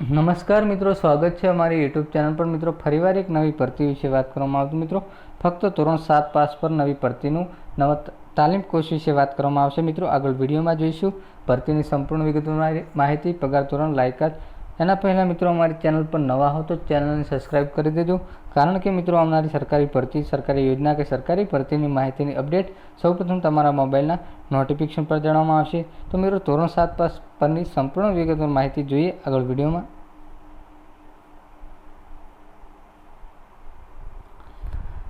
નમસ્કાર મિત્રો, સ્વાગત છે અમારી યુટ્યુબ ચેનલ પર। મિત્રો ફરીવાર એક નવી ભરતી વિશે વાત કરવામાં આવશે। મિત્રો ફક્ત ધોરણ 7 પાસ પર નવી ભરતીનું નવા તાલીમ કોર્સ વિશે વાત કરવામાં આવશે। મિત્રો આગળ વિડીયોમાં જોઈશું ભરતીની સંપૂર્ણ વિગતવાર માહિતી, પગાર ધોરણ, લાયકાત। એના પહેલાં મિત્રો અમારી ચેનલ પર નવા હો તો ચેનલને સબસ્ક્રાઈબ કરી દેજો, કારણ કે મિત્રો આવનારી સરકારી ભરતી, સરકારી યોજના કે સરકારી ભરતીની માહિતીની અપડેટ સૌપ્રથમ તમારા મોબાઈલના નોટિફિકેશન પર જણાવવામાં આવશે। તો મિત્રો ધોરણ 7 પાસ પરની સંપૂર્ણ વિગતવાર માહિતી જોઈએ આગળ વિડીયોમાં।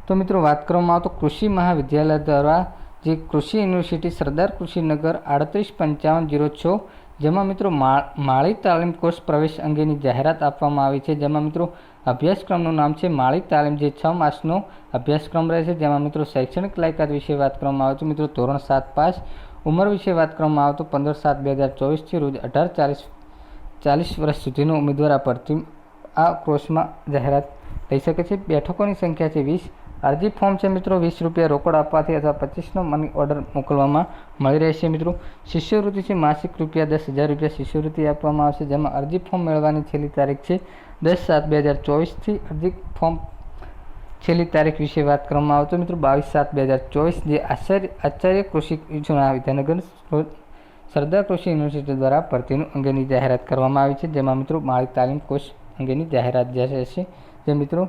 તો મિત્રો વાત કરવામાં આવે તો કૃષિ મહાવિદ્યાલય દ્વારા જે કૃષિ યુનિવર્સિટી સરદાર કૃષિનગર 385506, જેમાં મિત્રો માળી તાલીમ કોર્સ પ્રવેશ અંગેની જાહેરાત આપવામાં આવી છે। જેમાં મિત્રો અભ્યાસક્રમનું નામ છે માળી તાલીમ, જે 6 માસનો અભ્યાસક્રમ રહેશે। જેમાં મિત્રો શૈક્ષણિક લાયકાત વિશે વાત કરવામાં આવે તો મિત્રો ધોરણ 7 પાસ। ઉંમર વિશે વાત કરવામાં આવે તો 15/7/2024 થી રોજ 18-40 વર્ષ સુધીનો ઉમેદવાર આ કોર્સમાં જાહેરાત લઈ શકે છે। બેઠકોની સંખ્યા છે 20। અરજી ફોર્મ છે મિત્રો ₹20 રોકડ આપવાથી અથવા 25નો મની ઓર્ડર મોકલવામાં મળી રહેશે। મિત્રો શિષ્યવૃત્તિ છે માસિક ₹10,000 શિષ્યવૃત્તિ આપવામાં આવશે। જેમાં અરજી ફોર્મ મેળવવાની છેલ્લી તારીખ છે 10/7/2024 થી અરજી ફોર્મ છેલ્લી તારીખ વિશે વાત કરવામાં આવે તો મિત્રો 22/7/2024, જે આચાર્ય કૃષિ વિદ્યાનગર સરદાર કૃષિ યુનિવર્સિટી દ્વારા ભરતીનું અંગેની જાહેરાત કરવામાં આવી છે। જેમાં મિત્રો માળી તાલીમ કોર્સ અંગેની જાહેરાત જે રહેશે, જે મિત્રો